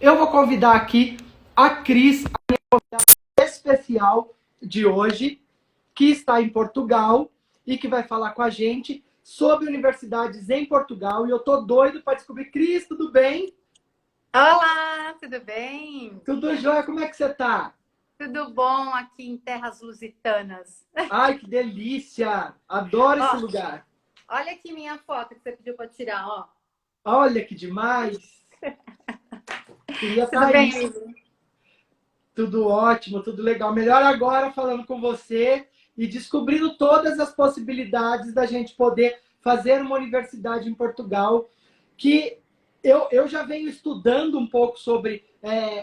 Eu vou convidar aqui a Cris, a minha convidada especial de hoje, que está em Portugal e que vai falar com a gente sobre universidades em Portugal. E eu tô doido para descobrir. Cris, tudo bem? Olá, tudo bem? Tudo jóia? Como é que você tá? Tudo bom aqui em terras lusitanas. Ai, que delícia! Adoro esse Ó, lugar. olha aqui minha foto que você pediu para tirar, ó. Olha que demais! Queria estar Tudo bem, aí. amigo? Tudo ótimo, tudo legal. Melhor agora falando com você e descobrindo todas as possibilidades da gente poder fazer uma universidade em Portugal, que eu já venho estudando um pouco sobre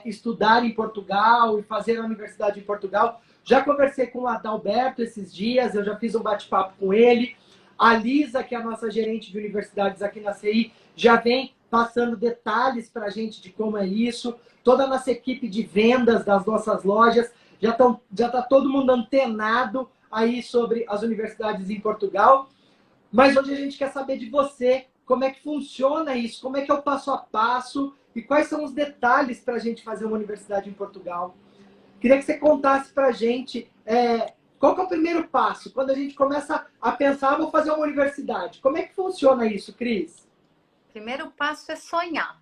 estudar em Portugal e fazer a universidade em Portugal. Já conversei com o Adalberto esses dias, eu já fiz um bate-papo com ele. A Lisa, que é a nossa gerente de universidades aqui na CI, já vem passando detalhes para a gente de como é isso. Toda a nossa equipe de vendas das nossas lojas já está todo mundo antenado aí sobre as universidades em Portugal. Mas hoje a gente quer saber de você, como é que funciona isso, como é que é o passo a passo e quais são os detalhes para a gente fazer uma universidade em Portugal. Queria que você contasse para a gente qual que é o primeiro passo, quando a gente começa a pensar, vou fazer uma universidade. Como é que funciona isso, Cris? Primeiro passo é sonhar.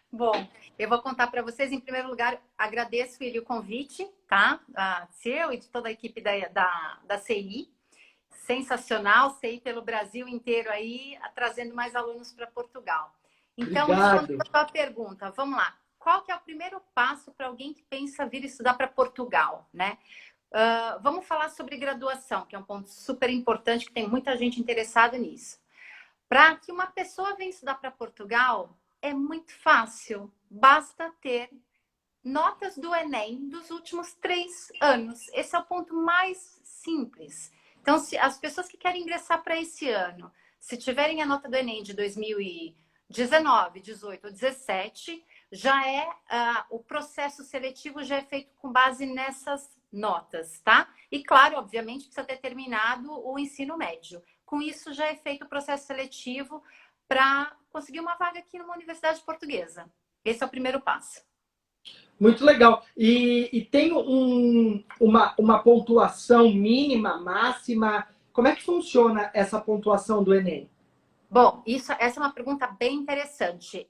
Bom, eu vou contar para vocês, em primeiro lugar, agradeço ele o convite, tá? Seu e de toda a equipe da CI. Sensacional, CI pelo Brasil inteiro aí, trazendo mais alunos para Portugal. Então, Obrigado. respondendo a sua pergunta, vamos lá. Qual que é o primeiro passo para alguém que pensa vir estudar para Portugal, né? Vamos falar sobre graduação, que é um ponto super importante, que tem muita gente interessada nisso. Para que uma pessoa venha estudar para Portugal, é muito fácil. Basta ter notas do Enem dos últimos 3 anos. Esse é o ponto mais simples. Então, se as pessoas que querem ingressar para esse ano, se tiverem a nota do Enem de 2019, 18 ou 17, já o processo seletivo já é feito com base nessas notas, tá? E claro, obviamente, precisa ter terminado o ensino médio. Com isso, já é feito o processo seletivo para conseguir uma vaga aqui numa universidade portuguesa. Esse é o primeiro passo. Muito legal. E tem uma pontuação mínima, máxima? Como é que funciona essa pontuação do Enem? Bom, essa é uma pergunta bem interessante.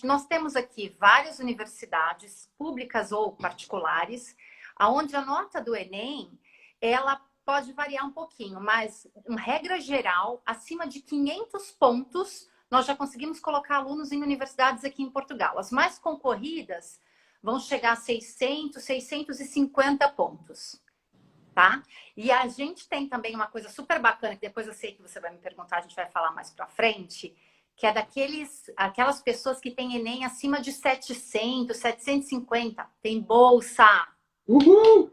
Nós temos aqui várias universidades públicas ou particulares, onde a nota do Enem ela pode variar um pouquinho, mas, em regra geral, acima de 500 pontos, nós já conseguimos colocar alunos em universidades aqui em Portugal. As mais concorridas vão chegar a 600, 650 pontos. Tá? E a gente tem também uma coisa super bacana, que depois eu sei que você vai me perguntar, a gente vai falar mais pra frente, que é aquelas pessoas que têm Enem acima de 700, 750, tem bolsa, Uhul!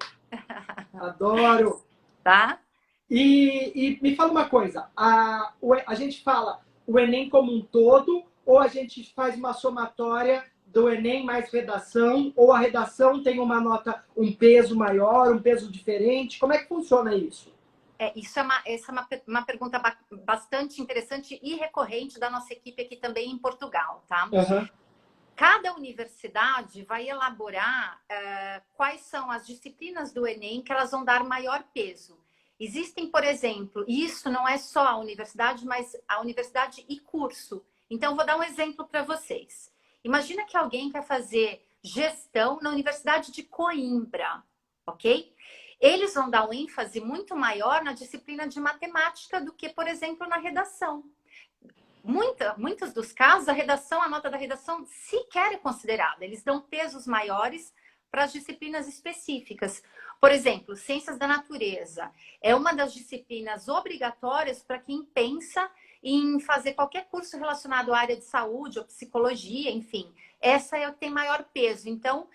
Adoro! tá? E me fala uma coisa, a gente fala o Enem como um todo ou a gente faz uma somatória do Enem mais redação ou a redação tem uma nota, um peso maior, um peso diferente? Como é que funciona isso? Essa é uma pergunta bastante interessante e recorrente da nossa equipe aqui também em Portugal, tá? Uhum. Cada universidade vai elaborar quais são as disciplinas do Enem que elas vão dar maior peso. Existem, por exemplo, e isso não é só a universidade, mas a universidade e curso. Então, vou dar um exemplo para vocês. Imagina que alguém quer fazer gestão na Universidade de Coimbra, ok? Eles vão dar um ênfase muito maior na disciplina de matemática do que, por exemplo, na redação. Muitos dos casos, a nota da redação sequer é considerada. Eles dão pesos maiores para as disciplinas específicas. Por exemplo, ciências da natureza é uma das disciplinas obrigatórias para quem pensa em fazer qualquer curso relacionado à área de saúde ou psicologia, enfim. Essa é a que tem maior peso. Então,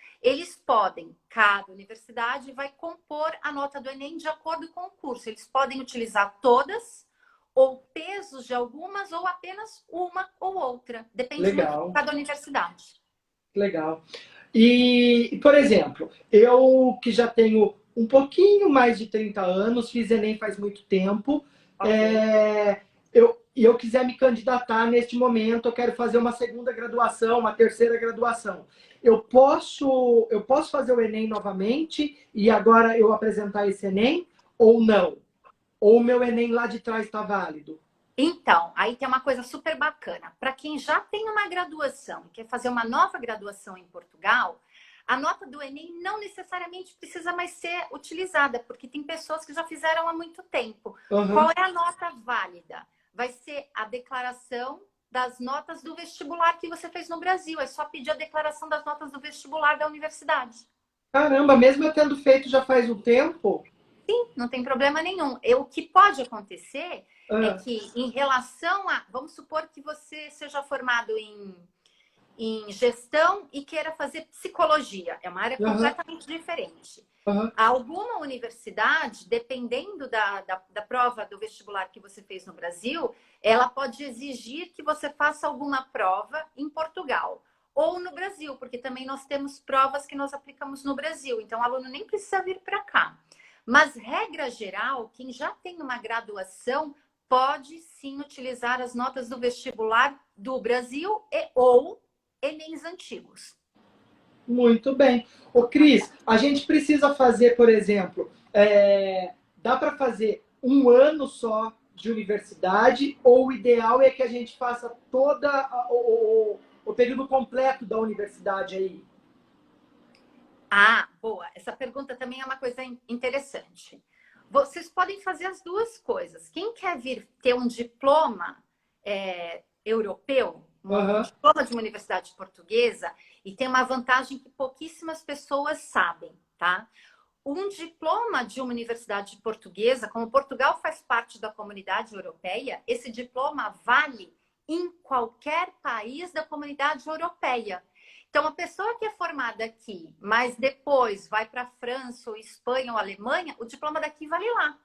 cada universidade vai compor a nota do Enem de acordo com o curso. Eles podem utilizar todas ou pesos de algumas, ou apenas uma ou outra. Depende muito de Legal, cada universidade. legal. Por exemplo, eu que já tenho um pouquinho mais de 30 anos, fiz Enem faz muito tempo, Ok. eu quiser me candidatar neste momento, eu quero fazer uma segunda graduação, uma terceira graduação. Eu posso fazer o Enem novamente e agora eu apresentar esse Enem ou não? Ou o meu Enem lá de trás está válido? Então, aí tem uma coisa super bacana. Para quem já tem uma graduação e quer fazer uma nova graduação em Portugal, a nota do Enem não necessariamente precisa mais ser utilizada, porque tem pessoas que já fizeram há muito tempo. Qual Uhum. é a nota válida? Vai ser a declaração das notas do vestibular que você fez no Brasil. É só pedir a declaração das notas do vestibular da universidade. Caramba, mesmo eu tendo feito já faz um tempo. Não tem problema nenhum. O que pode acontecer é Ah, que, em relação a. Vamos supor que você seja formado em gestão e queira fazer psicologia. É uma área aham, completamente diferente. aham. Alguma universidade, dependendo da prova do vestibular que você fez no Brasil, ela pode exigir que você faça alguma prova em Portugal. Ou no Brasil, porque também nós temos provas que nós aplicamos no Brasil. Então, o aluno nem precisa vir para cá. Mas, regra geral, quem já tem uma graduação pode sim utilizar as notas do vestibular do Brasil ou Enems antigos. Muito bem. Ô, Cris, a gente precisa fazer, por exemplo, dá para fazer um ano só de universidade ou o ideal é que a gente faça o período completo da universidade aí? Ah, boa. Essa pergunta também é uma coisa interessante. Vocês podem fazer as duas coisas. Quem quer vir ter um diploma europeu, um Aham. diploma de uma universidade portuguesa, e tem uma vantagem que pouquíssimas pessoas sabem, tá? Um diploma de uma universidade portuguesa, como Portugal faz parte da comunidade europeia, esse diploma vale em qualquer país da comunidade europeia. Então, a pessoa que é formada aqui, mas depois vai para a França, ou Espanha ou Alemanha, o diploma daqui vale lá,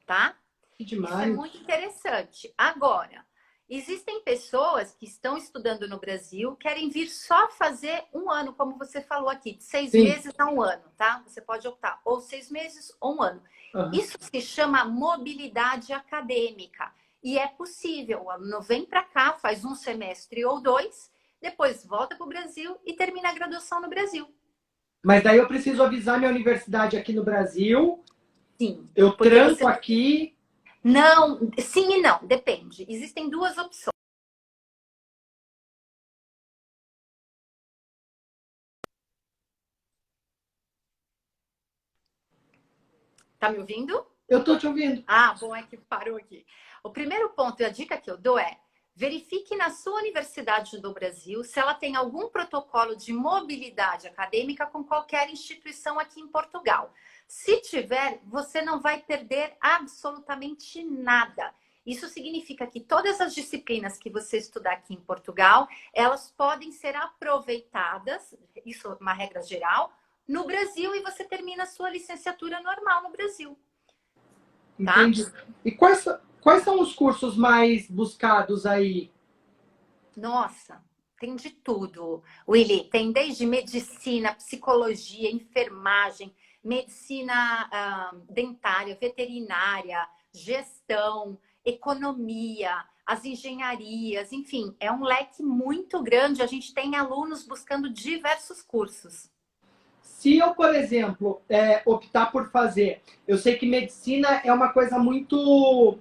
tá? Que Isso é demais. muito interessante. Agora, existem pessoas que estão estudando no Brasil, querem vir só fazer um ano, como você falou aqui, de 6 meses Sim. a um ano, tá? Você pode optar ou 6 meses ou um ano. Aham. Isso se chama mobilidade acadêmica. E é possível. O aluno vem para cá, faz um semestre ou dois, depois volta para o Brasil e termina a graduação no Brasil. Mas daí eu preciso avisar minha universidade aqui no Brasil, Sim, eu porque tranco você. aqui. Não, sim e não, depende. Existem duas opções. Tá me ouvindo? Eu estou te ouvindo. Ah, bom, é que parou aqui. O primeiro ponto e a dica que eu dou é: verifique na sua universidade do Brasil se ela tem algum protocolo de mobilidade acadêmica com qualquer instituição aqui em Portugal. Se tiver, você não vai perder absolutamente nada. Isso significa que todas as disciplinas que você estudar aqui em Portugal, elas podem ser aproveitadas, isso é uma regra geral, no Brasil e você termina a sua licenciatura normal no Brasil, tá? Entendi. E quais são os cursos mais buscados aí? Nossa, tem de tudo, Willy. Tem desde medicina, psicologia, enfermagem, medicina dentária, veterinária, gestão, economia, as engenharias, enfim, é um leque muito grande. A gente tem alunos buscando diversos cursos. Se eu, por exemplo, optar por fazer, eu sei que medicina é uma coisa muito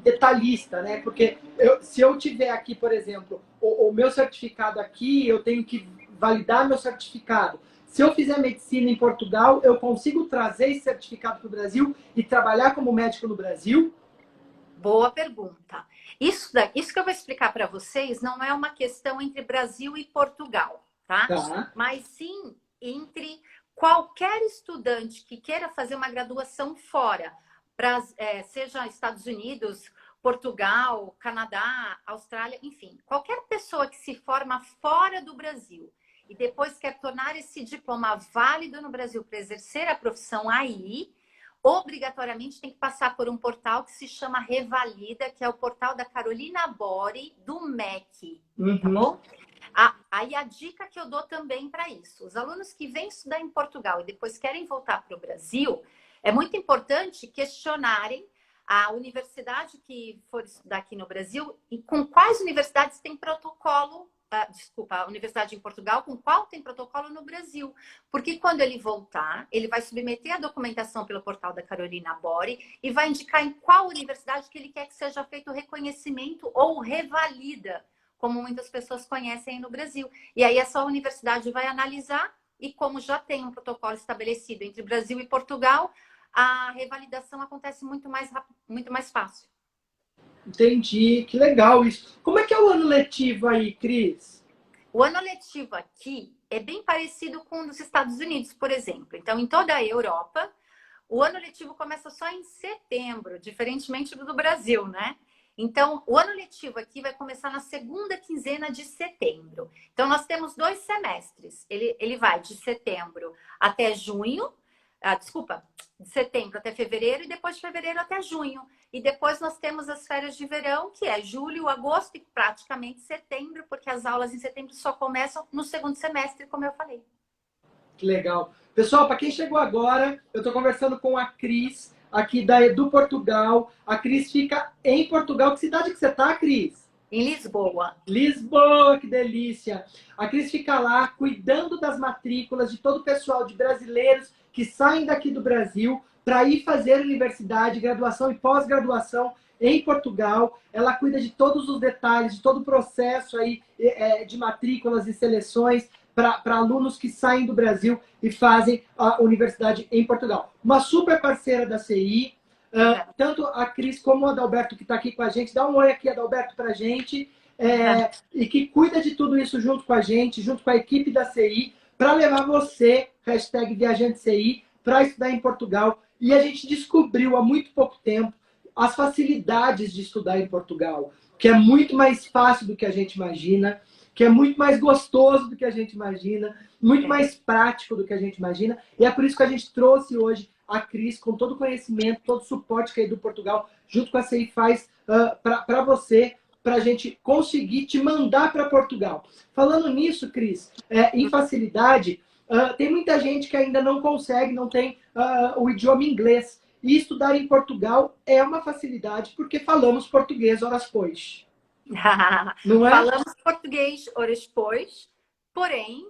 detalhista, né? Porque se eu tiver aqui, por exemplo, o meu certificado aqui, eu tenho que validar meu certificado. Se eu fizer medicina em Portugal, eu consigo trazer esse certificado para o Brasil e trabalhar como médico no Brasil? Boa pergunta. Isso que eu vou explicar para vocês não é uma questão entre Brasil e Portugal, tá? Tá. Mas sim entre qualquer estudante que queira fazer uma graduação fora, seja Estados Unidos, Portugal, Canadá, Austrália, enfim, qualquer pessoa que se forma fora do Brasil e depois quer tornar esse diploma válido no Brasil para exercer a profissão aí, obrigatoriamente tem que passar por um portal que se chama Revalida, que é o portal da Carolina Bori, do MEC, tá Uhum. bom? Aí a dica que eu dou também para isso, os alunos que vêm estudar em Portugal e depois querem voltar para o Brasil, é muito importante questionarem A universidade que for estudar aqui no Brasil, e com quais universidades tem protocolo, desculpa, a universidade em Portugal, com qual tem protocolo no Brasil. Porque quando ele voltar, ele vai submeter a documentação pelo portal da Carolina Bori e vai indicar em qual universidade que ele quer que seja feito o reconhecimento ou revalida, como muitas pessoas conhecem aí no Brasil. E aí essa universidade vai analisar e como já tem um protocolo estabelecido entre Brasil e Portugal, a revalidação acontece muito mais rápido, muito mais fácil. Entendi, que legal isso. Como é que é o ano letivo aí, Cris? O ano letivo aqui é bem parecido com o dos Estados Unidos, por exemplo. Então, em toda a Europa, o ano letivo começa só em setembro, diferentemente do Brasil, né? Então, o ano letivo aqui vai começar na segunda quinzena de setembro. Então, nós temos 2 semestres. Ele vai de setembro até junho, de setembro até fevereiro e depois de fevereiro até junho. E depois nós temos as férias de verão, que é julho, agosto e praticamente setembro, porque as aulas em setembro só começam no segundo semestre, como eu falei. Que legal. Pessoal, para quem chegou agora, eu estou conversando com a Cris, aqui do Portugal. A Cris fica em Portugal. Que cidade que você está, Cris? Em Lisboa. Lisboa, que delícia! A Cris fica lá cuidando das matrículas de todo o pessoal de brasileiros que saem daqui do Brasil para ir fazer universidade, graduação e pós-graduação em Portugal. Ela cuida de todos os detalhes, de todo o processo aí de matrículas e seleções para alunos que saem do Brasil e fazem a universidade em Portugal. Uma super parceira da CI. Tanto a Cris como o Adalberto, que está aqui com a gente. Dá um oi aqui, Adalberto, para a gente. E que cuida de tudo isso junto com a gente, junto com a equipe da CI, para levar você, #ViajanteCI, para estudar em Portugal. E a gente descobriu há muito pouco tempo as facilidades de estudar em Portugal, que é muito mais fácil do que a gente imagina, que é muito mais gostoso do que a gente imagina, muito mais prático do que a gente imagina. E é por isso que a gente trouxe hoje a Cris, com todo o conhecimento, todo o suporte que a Edu Portugal, junto com a CI, faz para você, para a gente conseguir te mandar para Portugal. Falando nisso, Cris, em facilidade, tem muita gente que ainda não consegue, não tem o idioma inglês. E estudar em Portugal é uma facilidade, porque falamos português horas pois. Não é? Falamos português horas pois, porém,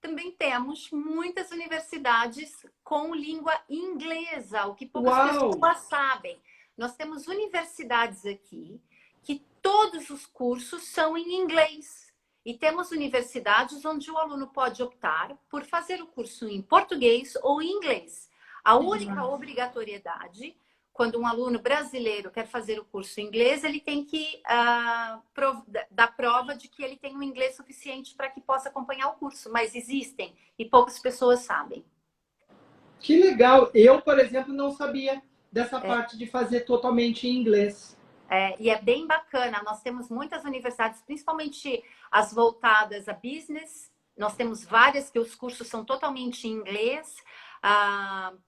também temos muitas universidades com língua inglesa, o que poucas pessoas sabem. Nós temos universidades aqui que todos os cursos são em inglês. E temos universidades onde o aluno pode optar por fazer o curso em português ou em inglês. A única obrigatoriedade, quando um aluno brasileiro quer fazer o curso em inglês, ele tem que dar prova de que ele tem um inglês suficiente para que possa acompanhar o curso. Mas existem e poucas pessoas sabem. Que legal! Eu, por exemplo, não sabia dessa parte de fazer totalmente em inglês. E é bem bacana. Nós temos muitas universidades, principalmente as voltadas a business. Nós temos várias que os cursos são totalmente em inglês.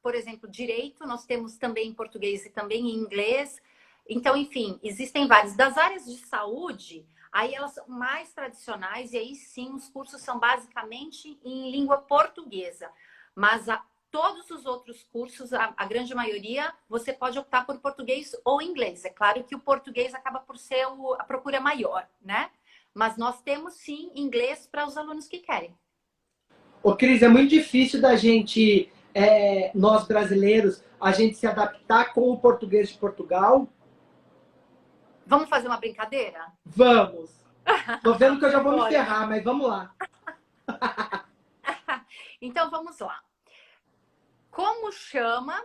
Por exemplo, direito, nós temos também em português e também em inglês. Então, enfim, existem várias. Das áreas de saúde, aí elas são mais tradicionais e aí sim os cursos são basicamente em língua portuguesa. Mas todos os outros cursos, a grande maioria, você pode optar por português ou inglês. É claro que o português acaba por ser a procura maior, né? Mas nós temos sim inglês para os alunos que querem. Ô, Cris, é muito difícil da gente, nós brasileiros, a gente se adaptar com o português de Portugal. Vamos fazer uma brincadeira? Vamos! Tô vendo que eu já vou me ferrar, mas vamos lá. Então, vamos lá. Como chama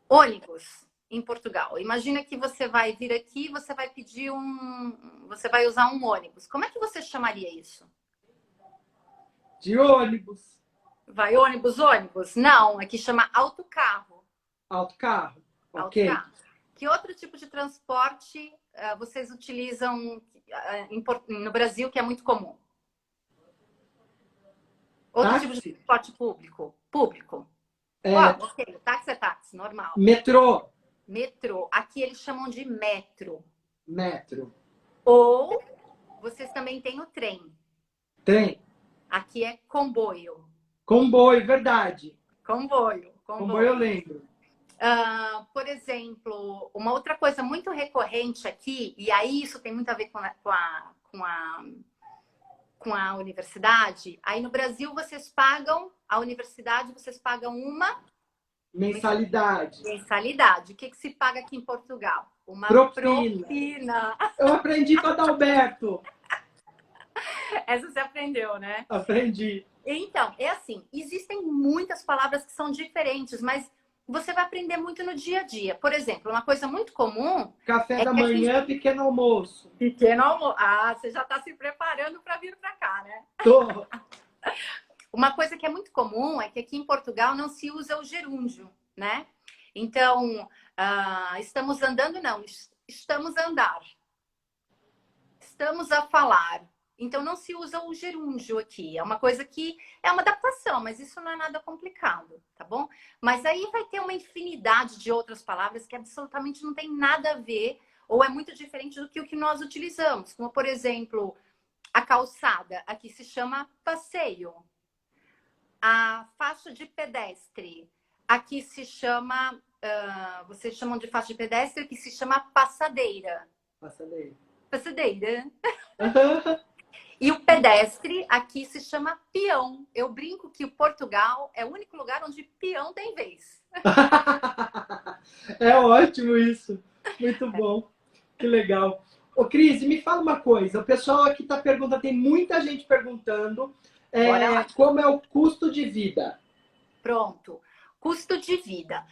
ônibus em Portugal? Imagina que você vai vir aqui, você vai pedir você vai usar um ônibus. Como é que você chamaria isso? De ônibus. Vai ônibus, ônibus? Não, aqui chama autocarro. Autocarro, ok. Autocarro. Que outro tipo de transporte vocês utilizam no Brasil que é muito comum? Outro Táxi? tipo de transporte público? Público. Ok, táxi é táxi, normal. Metrô. Metrô. Aqui eles chamam de metro. Metro. Ou vocês também têm o trem. Tem. Aqui é comboio. Comboio, verdade. Comboio. Comboio eu lembro. Por exemplo, uma outra coisa muito recorrente aqui, e aí isso tem muito a ver com a universidade. Aí no Brasil vocês pagam, a universidade vocês pagam uma Mensalidade. mensalidade. O que se paga aqui em Portugal? Uma Propina. propina. Eu aprendi com a Adalberto. Essa você aprendeu, né? Aprendi. Então, é assim, existem muitas palavras que são diferentes, mas você vai aprender muito no dia a dia. Por exemplo, uma coisa muito comum... Café da manhã, pequeno almoço. Pequeno almoço. Ah, você já está se preparando para vir para cá, né? Tô. Uma coisa que é muito comum é que aqui em Portugal não se usa o gerúndio, né? Então, estamos andando, não. Estamos a andar. Estamos a falar. Então, não se usa o gerúndio aqui. É uma coisa que é uma adaptação, mas isso não é nada complicado, tá bom? Mas aí vai ter uma infinidade de outras palavras que absolutamente não tem nada a ver ou é muito diferente do que o que nós utilizamos. Como, por exemplo, a calçada. Aqui se chama passeio. A faixa de pedestre. Aqui se chama... vocês chamam de faixa de pedestre, que se chama passadeira. Passadeira. Passadeira. E o pedestre aqui se chama peão. Eu brinco que o Portugal é o único lugar onde peão tem vez. É ótimo isso. Muito bom. Que legal. Ô, Cris, me fala uma coisa. O pessoal aqui está perguntando, tem muita gente perguntando como é o custo de vida. Pronto. Custo de vida.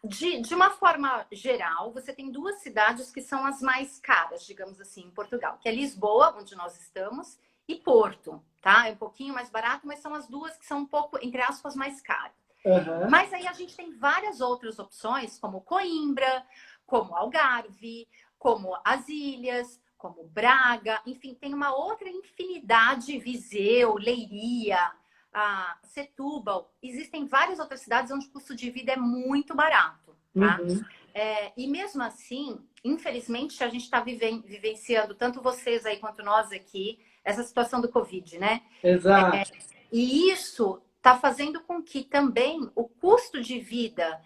De uma forma geral, você tem duas cidades que são as mais caras, digamos assim, em Portugal, que é Lisboa, onde nós estamos, e Porto, tá? É um pouquinho mais barato, mas são as duas que são um pouco, entre aspas, mais caras. Uhum. Mas aí a gente tem várias outras opções, como Coimbra, como Algarve, como as Ilhas, como Braga, enfim, tem uma outra infinidade, Viseu, Leiria, Setúbal. Existem várias outras cidades onde o custo de vida é muito barato, tá? Uhum. E mesmo assim, infelizmente, a gente está vivenciando, tanto vocês aí quanto nós aqui, essa situação do Covid, né? Exato. E isso está fazendo com que também o custo de vida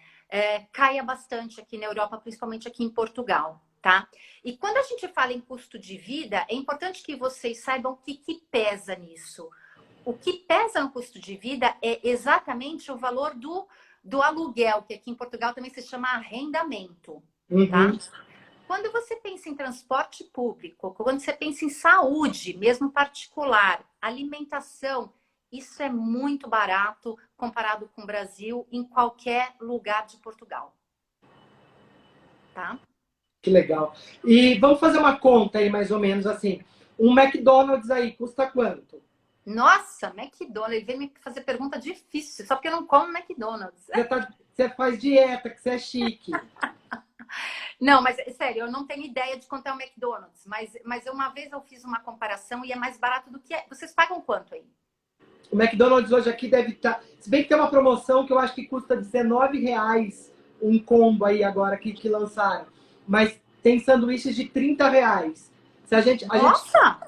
caia bastante aqui na Europa, principalmente aqui em Portugal, tá? E quando a gente fala em custo de vida, é importante que vocês saibam o que pesa nisso. O que pesa no custo de vida é exatamente o valor do aluguel, que aqui em Portugal também se chama arrendamento, tá? Quando você pensa em transporte público, quando você pensa em saúde, mesmo particular, alimentação, isso é muito barato comparado com o Brasil em qualquer lugar de Portugal. Tá? Que legal. E vamos fazer uma conta aí, mais ou menos assim. Um McDonald's aí custa quanto? Nossa, McDonald's. Ele veio me fazer pergunta difícil, só porque eu não como McDonald's. Você faz dieta, que você é chique. Não, mas sério, eu não tenho ideia de quanto é o McDonald's. Mas uma vez eu fiz uma comparação e é mais barato do que é. Vocês pagam quanto aí? O McDonald's hoje aqui deve estar... Se bem que tem uma promoção que eu acho que custa R$19 um combo aí agora que lançaram. Mas tem sanduíches de R$30. Se a gente... Nossa!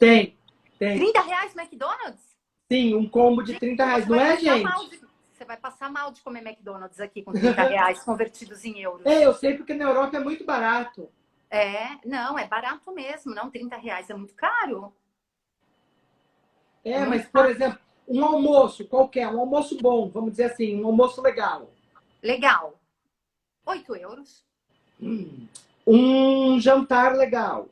Tem. R$30 McDonald's? Sim, um combo de R$30. Não é, gente? Você vai passar mal de comer McDonald's aqui com R$30 convertidos em euros. Eu sei porque na Europa é muito barato. Não, é barato mesmo. Não, R$30 é muito caro. Mas, por exemplo, um almoço qualquer, um almoço bom, vamos dizer assim, um almoço legal. Legal. 8 euros. Um jantar legal.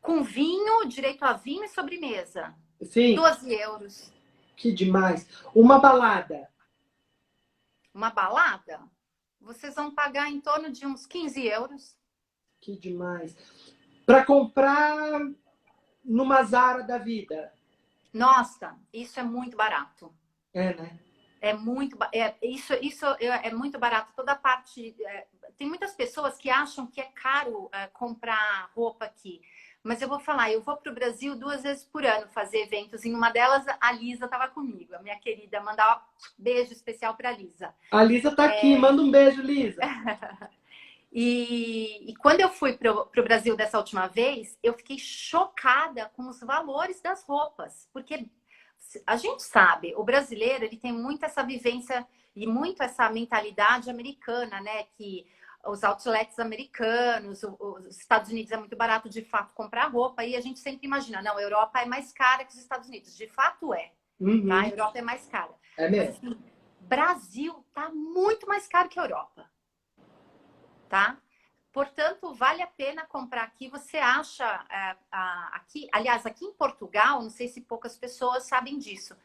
Com vinho, direito a vinho e sobremesa. Sim. 12 euros. Que demais. Uma balada. Uma balada? Vocês vão pagar em torno de uns 15 euros. Que demais. Para comprar numa Zara da vida. Nossa, isso é muito barato. Né? Isso é muito barato. Toda a parte... tem muitas pessoas que acham que é caro comprar roupa aqui. Mas eu vou falar, eu vou para o Brasil 2 vezes por ano fazer eventos. Em uma delas, a Lisa estava comigo, a minha querida. Mandar um beijo especial para a Lisa. A Lisa está aqui, manda um beijo, Lisa. E quando eu fui para o Brasil dessa última vez, eu fiquei chocada com os valores das roupas. Porque a gente sabe, o brasileiro ele tem muito essa vivência e muito essa mentalidade americana, né? Que os outlets americanos, os Estados Unidos é muito barato de fato comprar roupa, e a gente sempre imagina, não, a Europa é mais cara que os Estados Unidos. De fato é, tá? A Europa é mais cara. É mesmo? Mas, assim, Brasil tá muito mais caro que a Europa, tá? Portanto, vale a pena comprar aqui. Você acha aqui, aliás, aqui em Portugal, não sei se poucas pessoas sabem disso,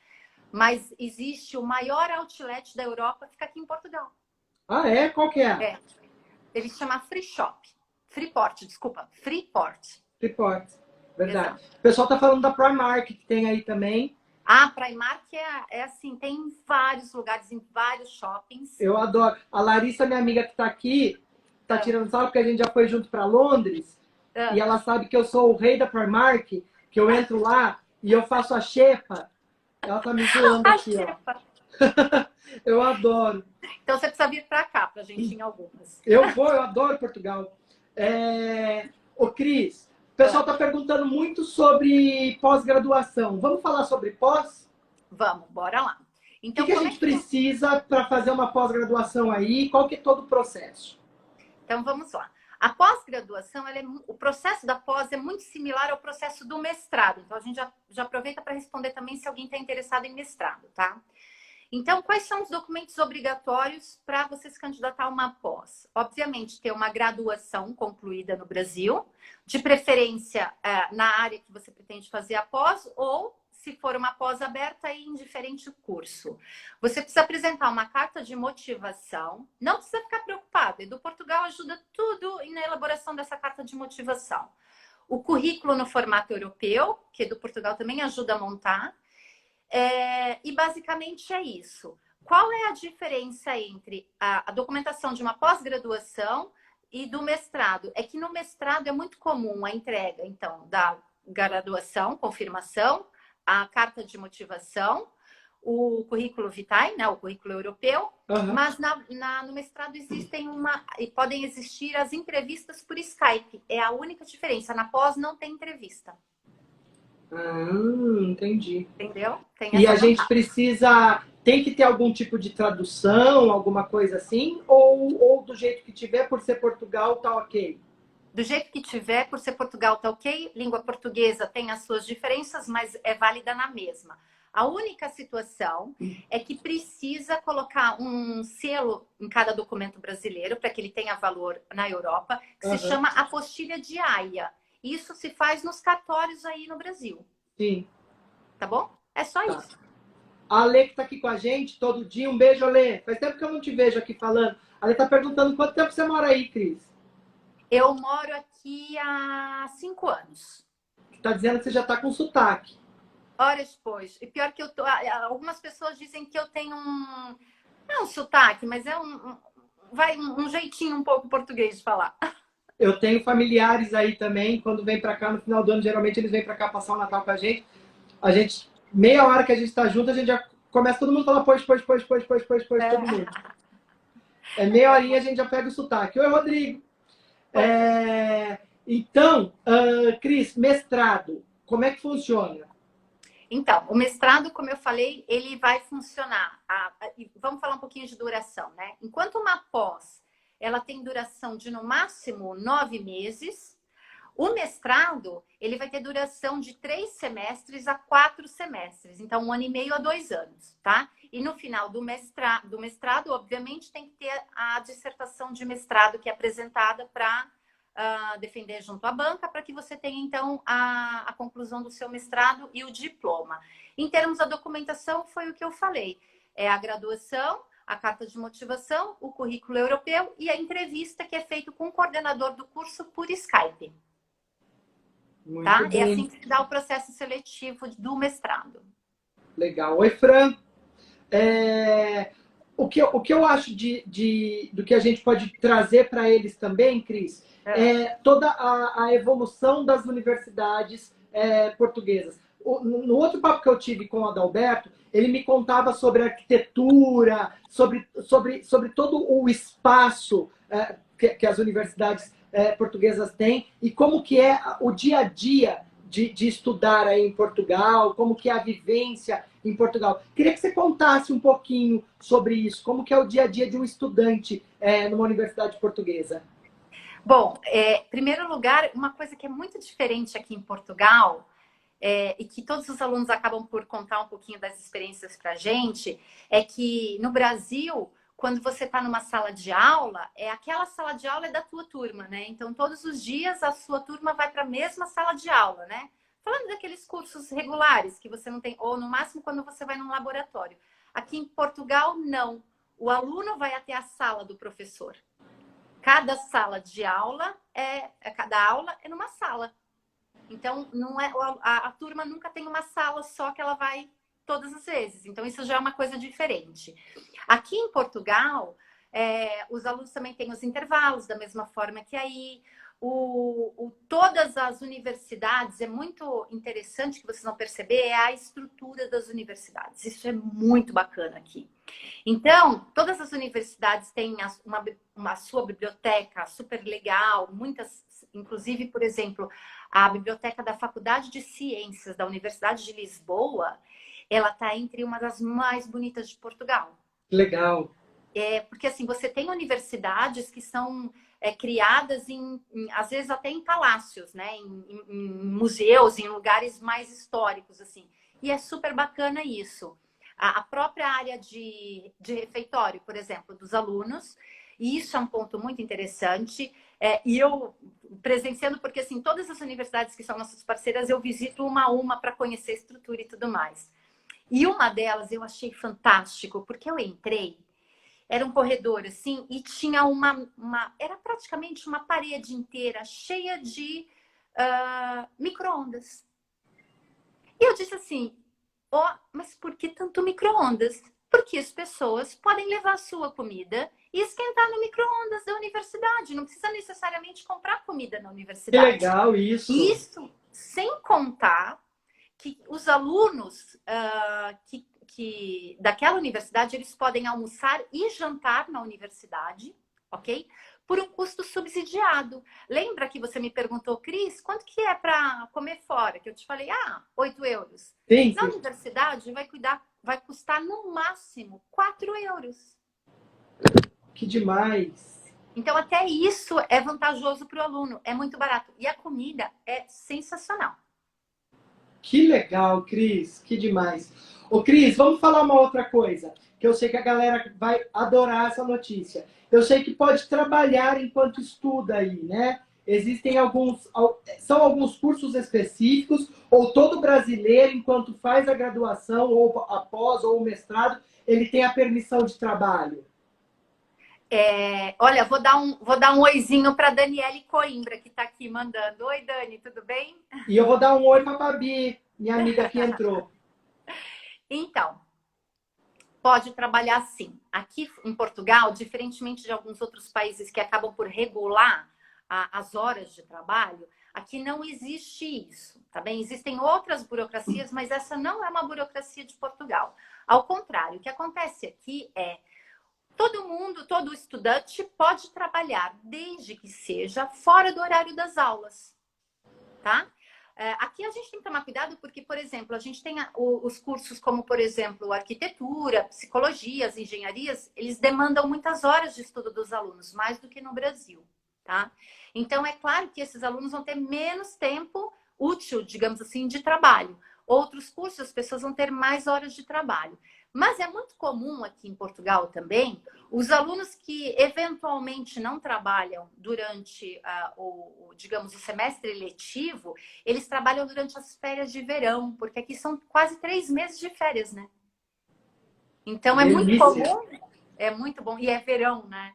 mas existe o maior outlet da Europa, fica aqui em Portugal. Ah, é? Qual que é? É. Ele se chama Free Shop. Freeport, desculpa. Freeport. Freeport. Verdade. Exato. O pessoal tá falando da Primark, que tem aí também. A Primark é assim, tem em vários lugares, em vários shoppings. Eu adoro. A Larissa, minha amiga que tá aqui, tá tirando sarro porque a gente já foi junto para Londres. E ela sabe que eu sou o rei da Primark, que eu entro lá e eu faço a xepa. Ela tá me zoando aqui, ó. Eu adoro. Então você precisa vir para cá, pra gente ir em algumas. Eu adoro Portugal. Ô, Cris, o pessoal tá perguntando muito sobre pós-graduação. Vamos falar sobre pós? Vamos, bora lá. Então, O que a gente precisa para fazer uma pós-graduação aí? Qual que é todo o processo? Então, vamos lá. A pós-graduação, o processo da pós é muito similar ao processo do mestrado. Então, a gente já aproveita para responder também se alguém está interessado em mestrado, tá? Então, quais são os documentos obrigatórios para você se candidatar a uma pós? Obviamente, ter uma graduação concluída no Brasil, de preferência na área que você pretende fazer a pós, ou, se for uma pós aberta, em diferente curso. Você precisa apresentar uma carta de motivação. Não precisa ficar preocupado. Edu Portugal ajuda tudo na elaboração dessa carta de motivação. O currículo no formato europeu, que Edu Portugal também ajuda a montar. E basicamente é isso. Qual é a diferença entre a documentação de uma pós-graduação e do mestrado? É que no mestrado é muito comum a entrega, então, da graduação, confirmação, a carta de motivação, o currículo vitae, né, o currículo europeu, mas no mestrado podem existir as entrevistas por Skype. É a única diferença. Na pós não tem entrevista. Entendi. Entendeu? E a gente tem que ter algum tipo de tradução, alguma coisa assim? Ou do jeito que tiver, por ser Portugal, tá ok? Do jeito que tiver, por ser Portugal, tá ok. Língua portuguesa tem as suas diferenças, mas é válida na mesma. A única situação é que precisa colocar um selo em cada documento brasileiro para que ele tenha valor na Europa, que se chama apostilha de Haia. Isso se faz nos cartórios aí no Brasil. Sim. Tá bom? É só isso. A Ale que tá aqui com a gente todo dia. Um beijo, Ale. Faz tempo que eu não te vejo aqui falando. A Ale tá perguntando quanto tempo você mora aí, Cris? Eu moro aqui há 5 anos. Tá dizendo que você já tá com sotaque. Horas depois. E pior que algumas pessoas dizem que eu tenho não é um sotaque, mas é um jeitinho um pouco português de falar. Eu tenho familiares aí também, quando vem pra cá no final do ano, geralmente eles vêm pra cá passar o Natal com a gente. Meia hora que a gente tá junto, a gente já começa todo mundo a falar pois, todo mundo. Meia horinha a gente já pega o sotaque. Oi, Rodrigo. Então, Cris, mestrado, como é que funciona? Então, o mestrado, como eu falei, ele vai funcionar. Vamos falar um pouquinho de duração, né? Enquanto uma pós, ela tem duração de, no máximo, 9 meses. O mestrado, ele vai ter duração de 3 semestres a 4 semestres. Então, 1 ano e meio a 2 anos, tá? E no final do mestrado, obviamente, tem que ter a dissertação de mestrado que é apresentada para defender junto à banca, para que você tenha, então, a conclusão do seu mestrado e o diploma. Em termos da documentação, foi o que eu falei. É a graduação, a carta de motivação, o currículo europeu e a entrevista que é feita com o coordenador do curso por Skype. Tá? É assim que se dá o processo seletivo do mestrado. Legal. Oi, Fran. O que eu acho do que a gente pode trazer para eles também, Cris, é toda a evolução das universidades portuguesas. No outro papo que eu tive com o Adalberto, ele me contava sobre arquitetura, sobre todo o espaço que as universidades portuguesas têm e como que é o dia a dia de estudar aí em Portugal, como que é a vivência em Portugal. Queria que você contasse um pouquinho sobre isso, como que é o dia a dia de um estudante numa universidade portuguesa. Bom, em primeiro lugar, uma coisa que é muito diferente aqui em Portugal, e que todos os alunos acabam por contar um pouquinho das experiências para a gente, é que no Brasil, quando você está numa sala de aula, aquela sala de aula é da tua turma, né? Então, todos os dias a sua turma vai para a mesma sala de aula, né? Falando daqueles cursos regulares que você não tem, ou no máximo quando você vai num laboratório. Aqui em Portugal, não. O aluno vai até a sala do professor. Cada sala de aula cada aula é numa sala. Então, não é, a turma nunca tem uma sala só que ela vai todas as vezes. Então, isso já é uma coisa diferente. Aqui em Portugal, os alunos também têm os intervalos, da mesma forma que aí. Todas as universidades, é muito interessante que vocês vão perceber, é a estrutura das universidades. Isso é muito bacana aqui. Então, todas as universidades têm uma sua biblioteca super legal, muitas, inclusive, por exemplo, a biblioteca da Faculdade de Ciências da Universidade de Lisboa, ela está entre uma das mais bonitas de Portugal. Legal. Porque assim, você tem universidades que são criadas às vezes até em palácios, né? Em museus, em lugares mais históricos, assim. E é super bacana isso. A própria área de refeitório, por exemplo, dos alunos, e isso é um ponto muito interessante. E eu presenciando, porque assim, todas as universidades que são nossas parceiras, eu visito uma a uma para conhecer a estrutura e tudo mais. E uma delas eu achei fantástico, porque eu entrei, era um corredor assim, e tinha era praticamente uma parede inteira cheia de micro-ondas. E eu disse assim, mas por que tanto micro-ondas? Porque as pessoas podem levar a sua comida e esquentar no micro-ondas da universidade. Não precisa necessariamente comprar comida na Que universidade. legal isso. Isso sem contar que os alunos daquela universidade, eles podem almoçar e jantar na universidade, ok? Por um custo subsidiado. Lembra que você me perguntou, Cris, quanto que é para comer fora? Que eu te falei, 8 euros. Sim, Na sim. universidade vai custar no máximo 4 euros. Que demais. Então, até isso é vantajoso para o aluno. É muito barato. E a comida é sensacional. Que legal, Cris. Que demais. Ô, Cris, vamos falar uma outra coisa, que eu sei que a galera vai adorar essa notícia. Eu sei que pode trabalhar enquanto estuda aí, né? Existem são alguns cursos específicos, ou todo brasileiro, enquanto faz a graduação, ou após, ou o mestrado, ele tem a permissão de trabalho. Olha, vou dar um oizinho para Daniele Coimbra, que está aqui mandando. Oi, Dani, tudo bem? E eu vou dar um oi para a Babi, minha amiga que entrou. Então, pode trabalhar sim. Aqui em Portugal, diferentemente de alguns outros países que acabam por regular as horas de trabalho, aqui não existe isso, tá bem? Existem outras burocracias, mas essa não é uma burocracia de Portugal. Ao contrário, o que acontece aqui todo estudante pode trabalhar desde que seja fora do horário das aulas, tá? Aqui a gente tem que tomar cuidado porque, por exemplo, a gente tem os cursos como, por exemplo, arquitetura, psicologia, as engenharias, eles demandam muitas horas de estudo dos alunos, mais do que no Brasil, tá? Então, é claro que esses alunos vão ter menos tempo útil, digamos assim, de trabalho. Outros cursos, as pessoas vão ter mais horas de trabalho. Mas é muito comum aqui em Portugal também, os alunos que eventualmente não trabalham durante digamos, o semestre letivo, eles trabalham durante as férias de verão, porque aqui são quase 3 meses de férias, né? Então é muito comum, é muito bom. E é verão, né?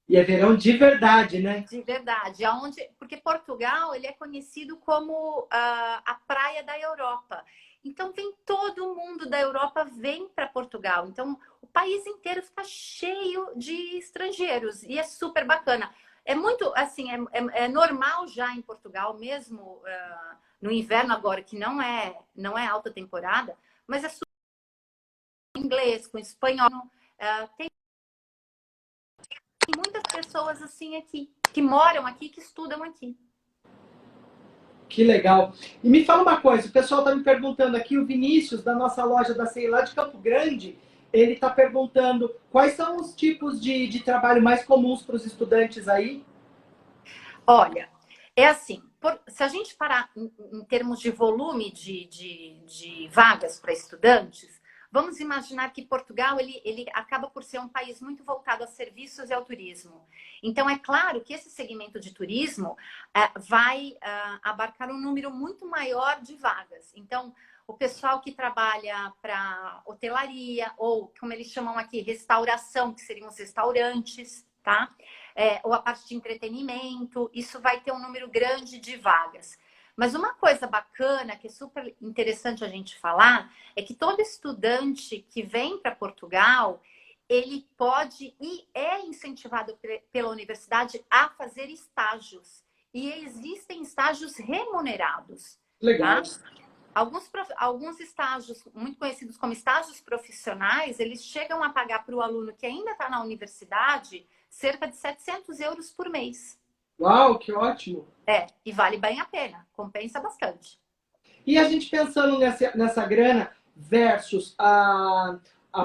E é verão de verdade, né? De verdade. Porque Portugal ele é conhecido como a praia da Europa. Então vem todo mundo da Europa vem para Portugal. Então o país inteiro fica cheio de estrangeiros e é super bacana. É muito assim, é normal já em Portugal, mesmo no inverno agora, que não é alta temporada, mas é super inglês, com espanhol. Tem muitas pessoas assim aqui, que moram aqui, que estudam aqui. Que legal. E me fala uma coisa, o pessoal está me perguntando aqui, o Vinícius, da nossa loja da CEI lá de Campo Grande, ele está perguntando quais são os tipos de trabalho mais comuns para os estudantes aí? Olha, é assim, se a gente parar em termos de volume de vagas para estudantes, vamos imaginar que Portugal ele acaba por ser um país muito voltado a serviços e ao turismo. Então, é claro que esse segmento de turismo vai abarcar um número muito maior de vagas. Então, o pessoal que trabalha para hotelaria, ou como eles chamam aqui, restauração, que seriam os restaurantes, tá? Ou a parte de entretenimento, isso vai ter um número grande de vagas. Mas uma coisa bacana, que é super interessante a gente falar, é que todo estudante que vem para Portugal, ele pode e é incentivado pela universidade a fazer estágios. E existem estágios remunerados. Legal. Tá? Alguns estágios, muito conhecidos como estágios profissionais, eles chegam a pagar para o aluno que ainda está na universidade cerca de 700 euros por mês. Uau, que ótimo! E vale bem a pena, compensa bastante. E a gente pensando nessa grana versus a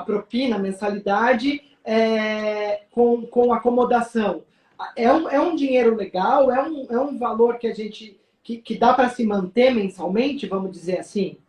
propina, a mensalidade, com acomodação. É um dinheiro legal? É um valor que a gente que dá para se manter mensalmente, vamos dizer assim?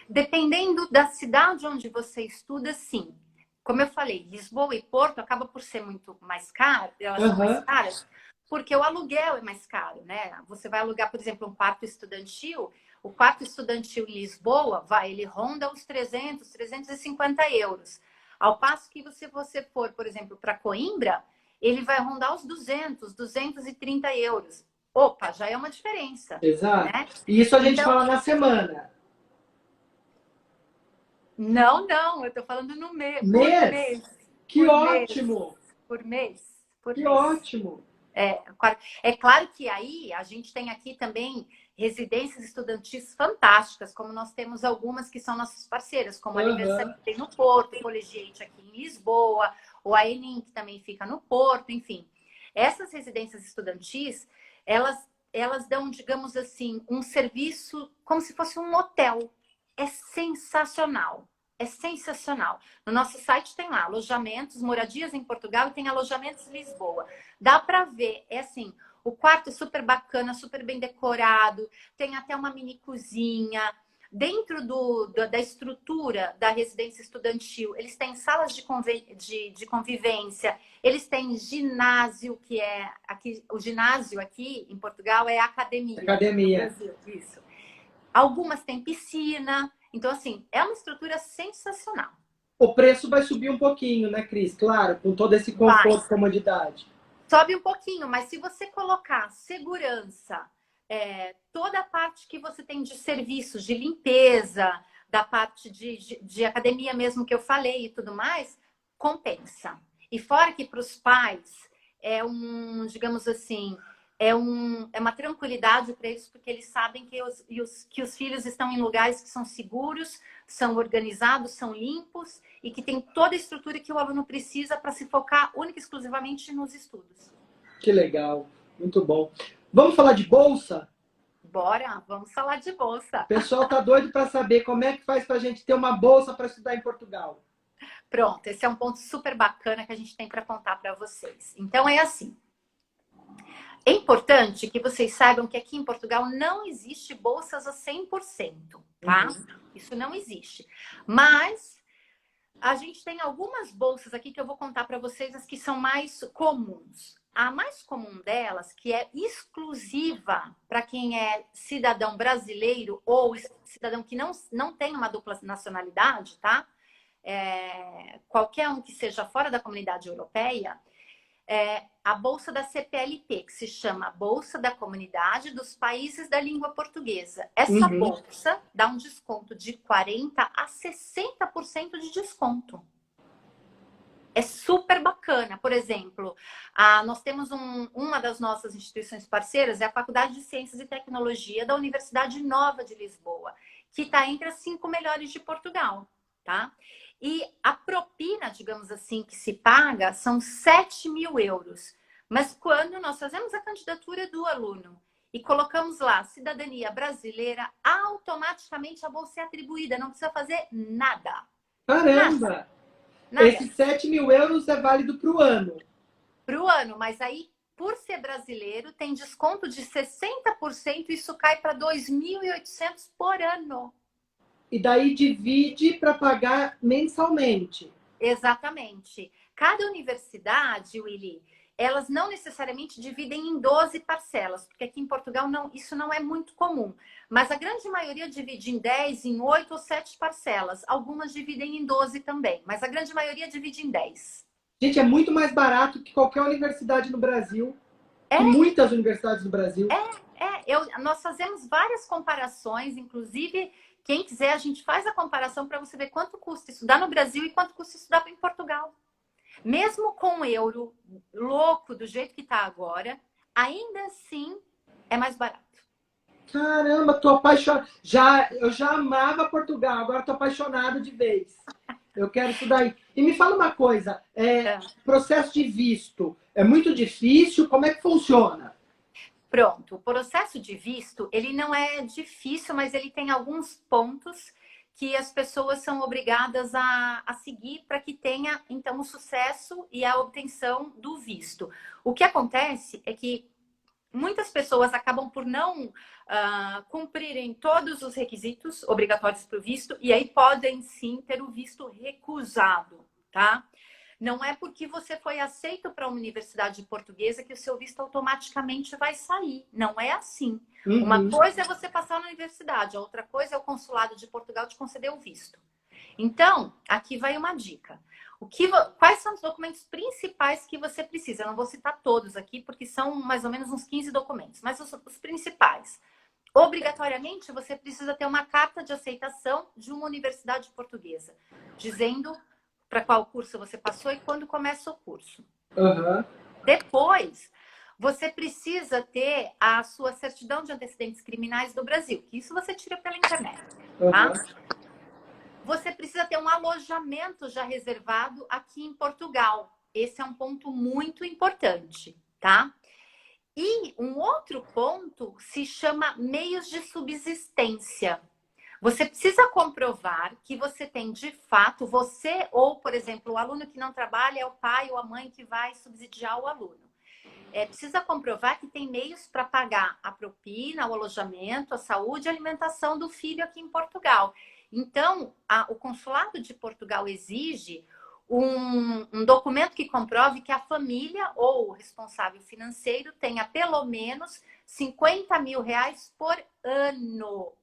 Dependendo da cidade onde você estuda, sim. Como eu falei, Lisboa e Porto acaba por ser muito mais caro, elas são mais caras, porque o aluguel é mais caro, né? Você vai alugar, por exemplo, um quarto estudantil, o quarto estudantil em Lisboa, ele ronda os 300, 350 euros. Ao passo que você for, por exemplo, para Coimbra, ele vai rondar os 200, 230 euros. Opa, já é uma diferença. Exato. Né? E isso a gente fala na semana. Não, eu tô falando no mês. Mês? Que ótimo! Por mês. Que ótimo! É claro que aí a gente tem aqui também residências estudantis fantásticas, como nós temos algumas que são nossas parceiras, como a Aniversário que tem no Porto, o Collegiate aqui em Lisboa, ou a Enin, que também fica no Porto, enfim. Essas residências estudantis, elas dão, digamos assim, um serviço como se fosse um hotel. É sensacional. É sensacional. No nosso site tem lá alojamentos, moradias em Portugal e tem alojamentos em Lisboa. Dá para ver, é assim, o quarto é super bacana, super bem decorado, tem até uma mini cozinha. Dentro da estrutura da residência estudantil, eles têm salas de convivência, eles têm ginásio, que é aqui, o ginásio aqui em Portugal é academia. Academia. No Brasil, isso. Algumas têm piscina. Então, assim, é uma estrutura sensacional. O preço vai subir um pouquinho, né, Cris? Claro, com todo esse conforto e comodidade. Sobe um pouquinho, mas se você colocar segurança, toda a parte que você tem de serviços, de limpeza, da parte de academia mesmo que eu falei e tudo mais, compensa. E fora que para os pais digamos assim, é uma tranquilidade para eles, porque eles sabem que os filhos estão em lugares que são seguros, são organizados, são limpos e que tem toda a estrutura que o aluno precisa para se focar única e exclusivamente nos estudos. Que legal, muito bom. Vamos falar de bolsa? Bora, vamos falar de bolsa. O pessoal tá doido para saber como é que faz para a gente ter uma bolsa para estudar em Portugal. Pronto, esse é um ponto super bacana que a gente tem para contar para vocês. Então, é assim. É importante que vocês saibam que aqui em Portugal não existe bolsas a 100%, tá? Isso não existe. Mas a gente tem algumas bolsas aqui que eu vou contar para vocês as que são mais comuns. A mais comum delas, que é exclusiva para quem é cidadão brasileiro ou cidadão que não tem uma dupla nacionalidade, tá? Qualquer um que seja fora da comunidade europeia, a bolsa da CPLP, que se chama Bolsa da Comunidade dos Países da Língua Portuguesa. Essa bolsa dá um desconto de 40% a 60% de desconto. É super bacana. Por exemplo, nós temos uma das nossas instituições parceiras, é a Faculdade de Ciências e Tecnologia da Universidade Nova de Lisboa, que está entre as 5 melhores de Portugal, tá? E a propina, digamos assim, que se paga são 7.000 euros. Mas quando nós fazemos a candidatura do aluno e colocamos lá cidadania brasileira, automaticamente a bolsa é atribuída, não precisa fazer nada. Caramba! Nada. Esses 7 mil euros é válido para o ano. Para o ano, mas aí, por ser brasileiro, tem desconto de 60%, isso cai para 2.800 por ano. E daí divide para pagar mensalmente. Exatamente. Cada universidade, Willy, elas não necessariamente dividem em 12 parcelas, porque aqui em Portugal isso não é muito comum. Mas a grande maioria divide em 10, em 8 ou 7 parcelas. Algumas dividem em 12 também, mas a grande maioria divide em 10. Gente, é muito mais barato que qualquer universidade no Brasil. É? Que muitas universidades no Brasil. Nós fazemos várias comparações, inclusive, quem quiser, a gente faz a comparação para você ver quanto custa estudar no Brasil e quanto custa estudar em Portugal. Mesmo com o euro louco do jeito que está agora, ainda assim é mais barato. Caramba, tô apaixonada. Eu já amava Portugal, agora tô apaixonada de vez. Eu quero estudar aí. E me fala uma coisa, processo de visto é muito difícil? Como é que funciona? Pronto, o processo de visto, ele não é difícil, mas ele tem alguns pontos que as pessoas são obrigadas a seguir para que tenha, então, o sucesso e a obtenção do visto. O que acontece é que muitas pessoas acabam por não cumprirem todos os requisitos obrigatórios para o visto e aí podem sim ter o visto recusado, tá? Não é porque você foi aceito para uma universidade portuguesa que o seu visto automaticamente vai sair. Não é assim. Uhum. Uma coisa é você passar na universidade, a outra coisa é o consulado de Portugal te conceder o visto. Então, aqui vai uma dica. Quais são os documentos principais que você precisa? Eu não vou citar todos aqui, porque são mais ou menos uns 15 documentos, mas os principais. Obrigatoriamente, você precisa ter uma carta de aceitação de uma universidade portuguesa, dizendo para qual curso você passou e quando começa o curso. Uhum. Depois, você precisa ter a sua certidão de antecedentes criminais do Brasil, que isso você tira pela internet, tá? Uhum. Você precisa ter um alojamento já reservado aqui em Portugal. Esse é um ponto muito importante, tá? E um outro ponto se chama meios de subsistência. Você precisa comprovar que você tem, de fato, você ou, por exemplo, o aluno que não trabalha é o pai ou a mãe que vai subsidiar o aluno. Precisa comprovar que tem meios para pagar a propina, o alojamento, a saúde e a alimentação do filho aqui em Portugal. Então, o Consulado de Portugal exige um documento que comprove que a família ou o responsável financeiro tenha pelo menos 50 mil reais por ano,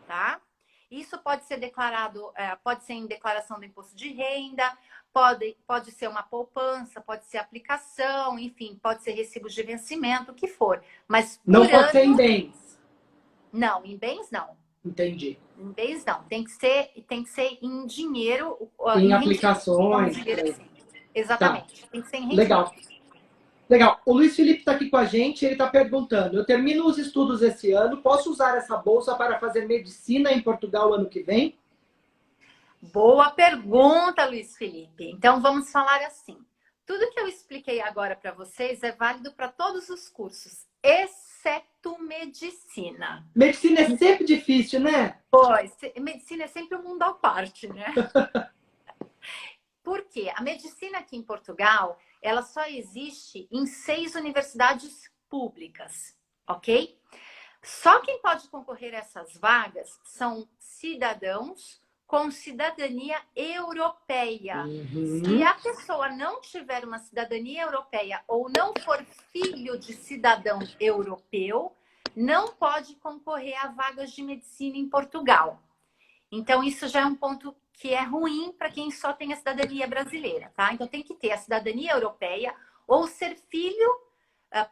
tá? Isso pode ser declarado, pode ser em declaração do imposto de renda, pode ser uma poupança, pode ser aplicação, enfim, pode ser recibos de vencimento, o que for. Mas não pode ser em bens. Não, em bens não. Entendi. Em bens não. Tem que ser em dinheiro. Em aplicações. Assim. Exatamente. Tá. Tem que ser em rendimento. Legal. Legal. O Luiz Felipe está aqui com a gente, ele está perguntando: eu termino os estudos esse ano, posso usar essa bolsa para fazer medicina em Portugal ano que vem? Boa pergunta, Luiz Felipe. Então, vamos falar assim. Tudo que eu expliquei agora para vocês é válido para todos os cursos, exceto medicina. Medicina é sempre difícil, né? Pois, medicina é sempre um mundo à parte, né? Por quê? A medicina aqui em Portugal, ela só existe em 6 universidades públicas, ok? Só quem pode concorrer a essas vagas são cidadãos com cidadania europeia. Uhum. Se a pessoa não tiver uma cidadania europeia ou não for filho de cidadão europeu, não pode concorrer a vagas de medicina em Portugal. Então, isso já é um ponto que é ruim para quem só tem a cidadania brasileira, tá? Então, tem que ter a cidadania europeia ou ser filho,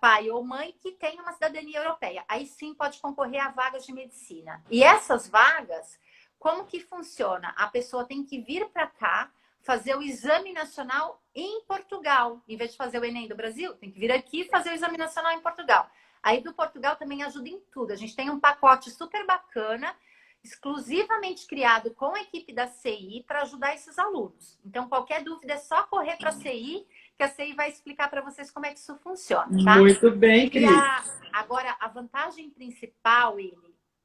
pai ou mãe, que tenha uma cidadania europeia. Aí sim pode concorrer a vagas de medicina. E essas vagas, como que funciona? A pessoa tem que vir para cá, fazer o exame nacional em Portugal. Em vez de fazer o Enem do Brasil, tem que vir aqui e fazer o exame nacional em Portugal. Aí do Portugal também ajuda em tudo. A gente tem um pacote super bacana, exclusivamente criado com a equipe da CI para ajudar esses alunos. Então, qualquer dúvida é só correr para a CI, que a CEI vai explicar para vocês como é que isso funciona, tá? Muito bem, E Cris. agora, a vantagem principal,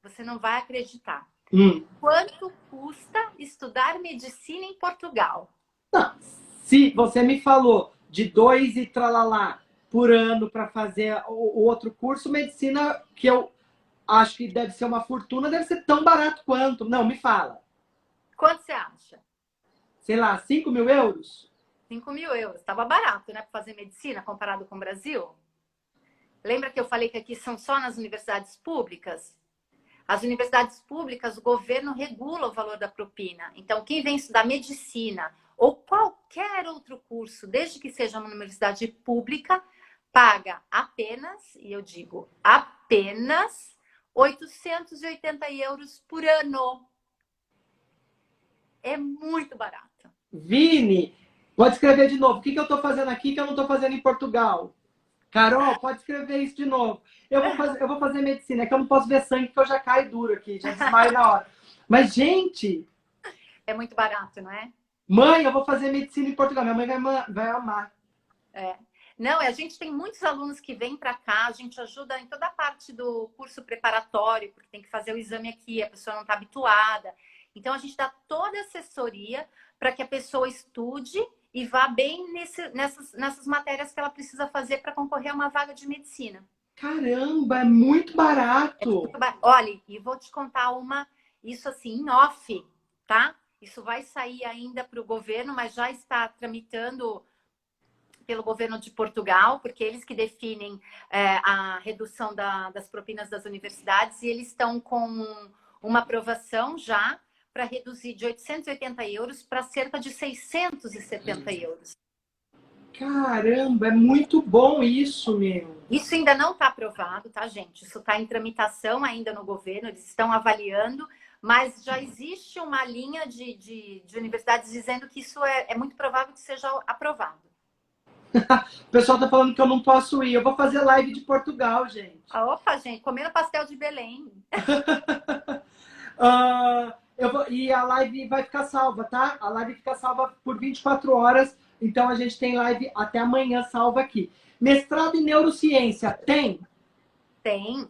você não vai acreditar. Hum. Quanto custa estudar medicina em Portugal? Não. Se você me falou de 2 e tralalá por ano para fazer o outro curso, medicina, que eu acho que deve ser uma fortuna, deve ser tão barato quanto. Não, me fala. Quanto você acha? Sei lá, 5 mil euros? 5.000 euros. Estava barato, né, para fazer medicina comparado com o Brasil? Lembra que eu falei que aqui são só nas universidades públicas? As universidades públicas, o governo regula o valor da propina. Então, quem vem estudar medicina ou qualquer outro curso, desde que seja uma universidade pública, paga apenas, e eu digo apenas, 880 euros por ano. É muito barato. Vini, pode escrever de novo. O que eu estou fazendo aqui que eu não estou fazendo em Portugal? Carol, pode escrever isso de novo. Eu vou fazer medicina, é que eu não posso ver sangue, que eu já caio duro aqui, já desmaio na hora. Mas, gente, É muito barato, não é? mãe, eu vou fazer medicina em Portugal. Minha mãe vai amar. É. Não, a gente tem muitos alunos que vêm para cá, a gente ajuda em toda a parte do curso preparatório, porque tem que fazer o exame aqui, a pessoa não está habituada. Então, a gente dá toda a assessoria para que a pessoa estude e vá bem nessas matérias que ela precisa fazer para concorrer a uma vaga de medicina. Caramba, é muito barato. Olha, e vou te contar isso assim, em off, tá? Isso vai sair ainda para o governo, mas já está tramitando pelo governo de Portugal, porque eles que definem a redução das propinas das universidades, e eles estão com uma aprovação já para reduzir de 880 euros para cerca de 670 euros. Caramba, é muito bom isso, meu. Isso ainda não está aprovado, tá, gente? Isso está em tramitação ainda no governo, eles estão avaliando, mas já existe uma linha de universidades dizendo que isso é muito provável que seja aprovado. O pessoal tá falando que eu não posso ir. Eu vou fazer live de Portugal, gente. Opa, gente, comendo pastel de Belém. E a live vai ficar salva, tá? A live fica salva por 24 horas. Então a gente tem live até amanhã salva aqui. Mestrado em neurociência, tem? Tem.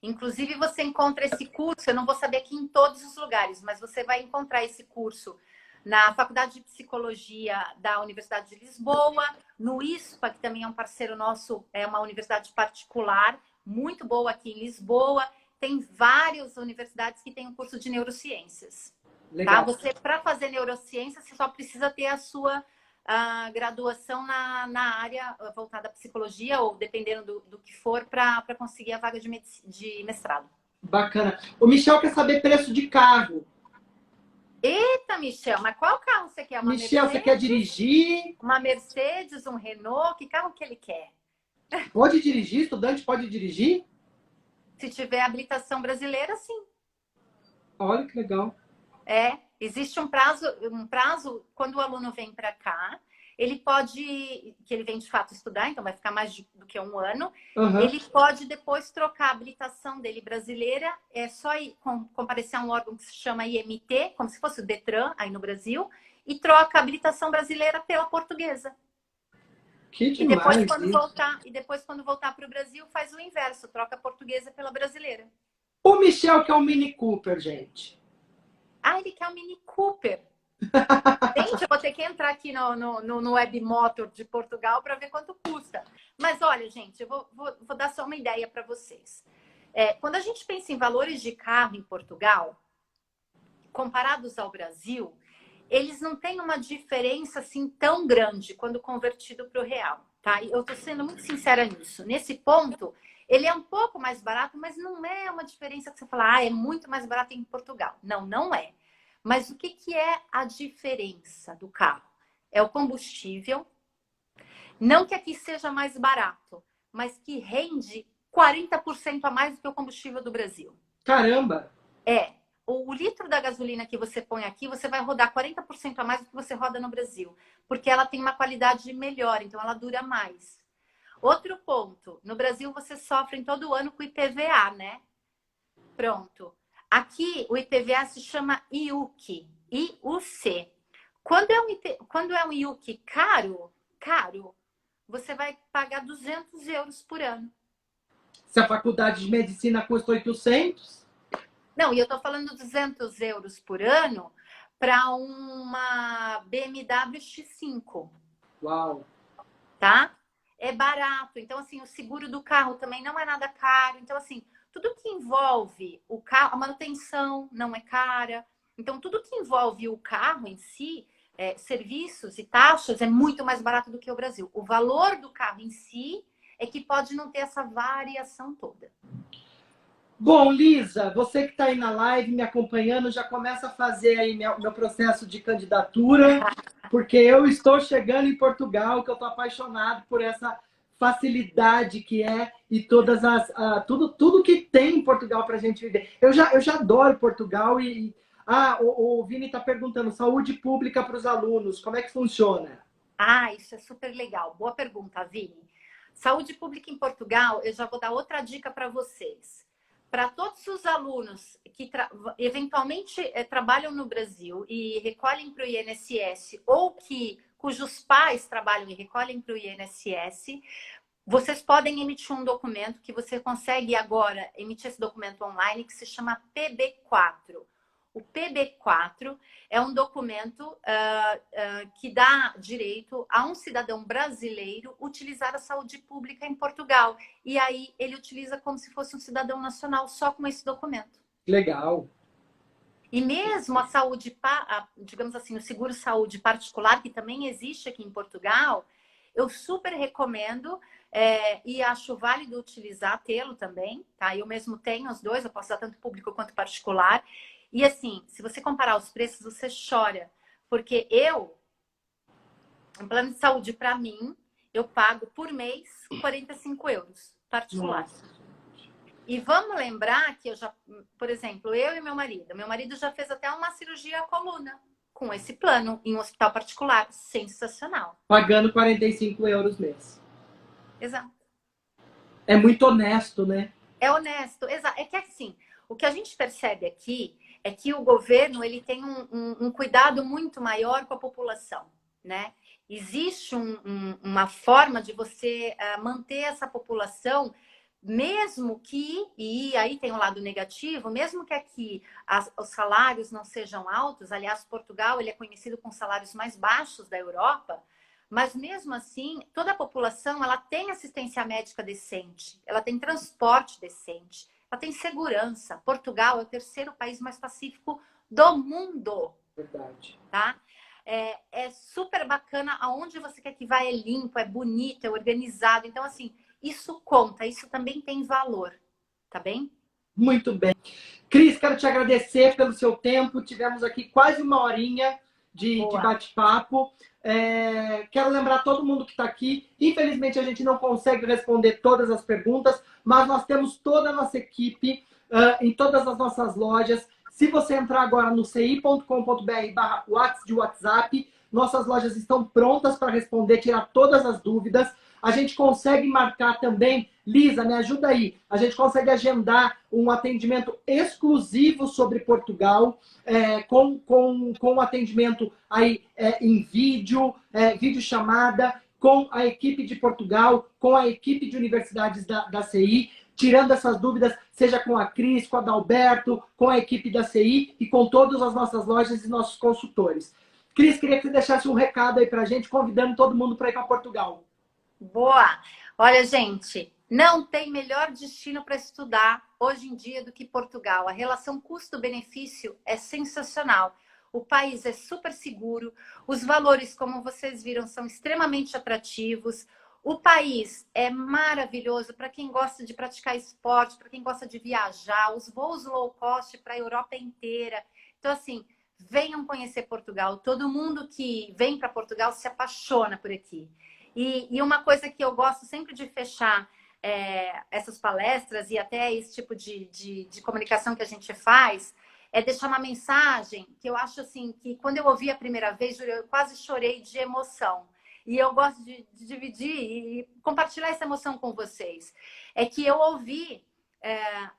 Inclusive, você encontra esse curso, eu não vou saber aqui em todos os lugares, mas você vai encontrar esse curso na Faculdade de Psicologia da Universidade de Lisboa, no ISPA, que também é um parceiro nosso, é uma universidade particular, muito boa aqui em Lisboa. Tem várias universidades que têm um curso de neurociências. Legal. Tá? Você, para fazer neurociência, você só precisa ter a sua graduação na área voltada à psicologia, ou dependendo do que for, para conseguir a vaga de mestrado. Bacana. O Michel quer saber preço de carro. Eita, Michel, mas qual carro você quer? Uma Michel, Mercedes? você quer dirigir? Uma Mercedes, um Renault? Que carro que ele quer? Pode dirigir? Estudante pode dirigir? Se tiver habilitação brasileira, sim. Olha que legal. Existe um prazo quando o aluno vem para cá, que ele vem de fato estudar, então vai ficar mais do que um ano, ele pode depois trocar a habilitação dele brasileira, é só ir comparecer a um órgão que se chama IMT, como se fosse o Detran aí no Brasil, e troca a habilitação brasileira pela portuguesa. Que demais, e depois, quando voltar para o Brasil, faz o inverso, troca a portuguesa pela brasileira. O Michel quer um Mini Cooper, gente. Ele quer um Mini Cooper. Gente, eu vou ter que entrar aqui no Web Motor de Portugal para ver quanto custa. Mas olha, gente, eu vou dar só uma ideia para vocês. Quando a gente pensa em valores de carro em Portugal, comparados ao Brasil, eles não têm uma diferença assim tão grande quando convertido para o real, tá? Eu estou sendo muito sincera nisso. Nesse ponto, ele é um pouco mais barato, mas não é uma diferença que você fala, é muito mais barato em Portugal. Não, não é. Mas o que é a diferença do carro? É o combustível. Não que aqui seja mais barato, mas que rende 40% a mais do que o combustível do Brasil. Caramba! O litro da gasolina que você põe aqui, você vai rodar 40% a mais do que você roda no Brasil. Porque ela tem uma qualidade melhor, então ela dura mais. Outro ponto, no Brasil você sofre todo ano com IPVA, né? Pronto. Aqui o IPVA se chama IUC. Quando é um IUC caro, você vai pagar 200 euros por ano. Se a faculdade de medicina custa 800? Não, e eu estou falando 200 euros por ano para uma BMW X5. Uau! Tá? É barato. Então, assim, o seguro do carro também não é nada caro. Então, assim, tudo que envolve o carro, a manutenção não é cara. Então, tudo que envolve o carro em si, serviços e taxas, é muito mais barato do que o Brasil. O valor do carro em si é que pode não ter essa variação toda. Bom, Lisa, você que está aí na live me acompanhando, já começa a fazer aí meu processo de candidatura, porque eu estou chegando em Portugal, que eu estou apaixonado por essa facilidade que é e todas tudo que tem em Portugal para a gente viver. Eu já adoro Portugal o Vini está perguntando, saúde pública para os alunos, como é que funciona? Ah, isso é super legal. Boa pergunta, Vini. Saúde pública em Portugal, eu já vou dar outra dica para vocês. Para todos os alunos que eventualmente trabalham no Brasil e recolhem para o INSS, ou cujos pais trabalham e recolhem para o INSS, vocês podem emitir um documento que você consegue agora emitir esse documento online, que se chama PB4. O PB4 é um documento que dá direito a um cidadão brasileiro utilizar a saúde pública em Portugal. E aí ele utiliza como se fosse um cidadão nacional só com esse documento. Legal. E mesmo a saúde, digamos assim, o seguro-saúde particular, que também existe aqui em Portugal, eu super recomendo e acho válido utilizar, tê-lo também, tá? Eu mesmo tenho os dois, eu posso dar tanto público quanto particular. E assim, se você comparar os preços, você chora. Porque um plano de saúde para mim, eu pago por mês 45 euros particular. Nossa. E vamos lembrar que por exemplo, eu e meu marido já fez até uma cirurgia à coluna com esse plano em um hospital particular. Sensacional. Pagando 45 euros mês. Exato. É muito honesto, né? É honesto. Exato. É que assim, o que a gente percebe aqui é que o governo ele tem um cuidado muito maior com a população, né? Existe uma forma de você manter essa população, mesmo que, e aí tem um lado negativo, mesmo que aqui os salários não sejam altos, aliás, Portugal ele é conhecido com salários mais baixos da Europa, mas mesmo assim, toda a população ela tem assistência médica decente, ela tem transporte decente, ela tem segurança. Portugal é o terceiro país mais pacífico do mundo. Verdade. Tá? É super bacana. Aonde você quer que vá é limpo, é bonito, é organizado. Então, assim, isso conta, isso também tem valor. Tá bem? Muito bem. Cris, quero te agradecer pelo seu tempo. Tivemos aqui quase uma horinha de bate-papo. Quero lembrar todo mundo que está aqui. Infelizmente, a gente não consegue responder todas as perguntas, mas nós temos toda a nossa equipe em todas as nossas lojas. Se você entrar agora no ci.com.br/WhatsApp, nossas lojas estão prontas para responder, tirar todas as dúvidas. A gente consegue marcar também, Lisa, me ajuda aí, a gente consegue agendar um atendimento exclusivo sobre Portugal, com atendimento aí em vídeo, videochamada, com a equipe de Portugal, com a equipe de universidades da CI, tirando essas dúvidas, seja com a Cris, com a Adalberto, com a equipe da CI e com todas as nossas lojas e nossos consultores. Cris, queria que você deixasse um recado aí pra gente, convidando todo mundo para ir para Portugal. Boa! Olha, gente, não tem melhor destino para estudar hoje em dia do que Portugal. A relação custo-benefício é sensacional. O país é super seguro, os valores, como vocês viram, são extremamente atrativos. O país é maravilhoso para quem gosta de praticar esporte, para quem gosta de viajar, os voos low cost para a Europa inteira. Então, assim, venham conhecer Portugal. Todo mundo que vem para Portugal se apaixona por aqui. E uma coisa que eu gosto sempre de fechar essas palestras e até esse tipo de comunicação que a gente faz é deixar uma mensagem que eu acho assim, que quando eu ouvi a primeira vez, eu quase chorei de emoção. E eu gosto de dividir e compartilhar essa emoção com vocês. É que eu ouvi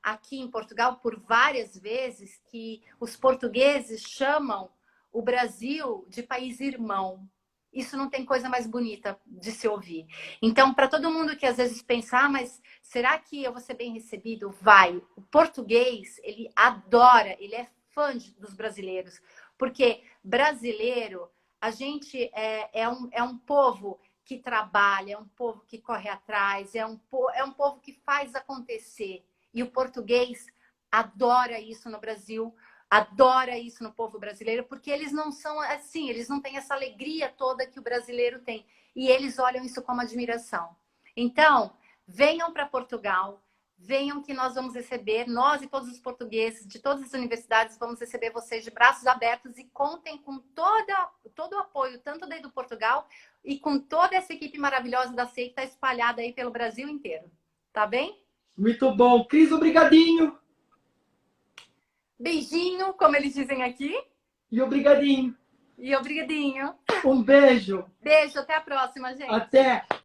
aqui em Portugal por várias vezes que os portugueses chamam o Brasil de país irmão. Isso não tem coisa mais bonita de se ouvir. Então, para todo mundo que às vezes pensa, ah, mas será que eu vou ser bem recebido? Vai. O português, ele adora, ele é fã dos brasileiros. Porque brasileiro, a gente é um povo que trabalha, é um povo que corre atrás, é um povo que faz acontecer. E o português adora isso no Brasil, adora isso no povo brasileiro, porque eles não são assim, eles não têm essa alegria toda que o brasileiro tem. E eles olham isso como admiração. Então, venham para Portugal, venham que nós vamos receber, nós e todos os portugueses de todas as universidades vamos receber vocês de braços abertos e contem com todo o apoio, tanto daí do Portugal e com toda essa equipe maravilhosa da SEI que está espalhada aí pelo Brasil inteiro. Tá bem? Muito bom. Cris, obrigadinho. Beijinho, como eles dizem aqui. E obrigadinho. E obrigadinho. Um beijo. Beijo, até a próxima, gente. Até.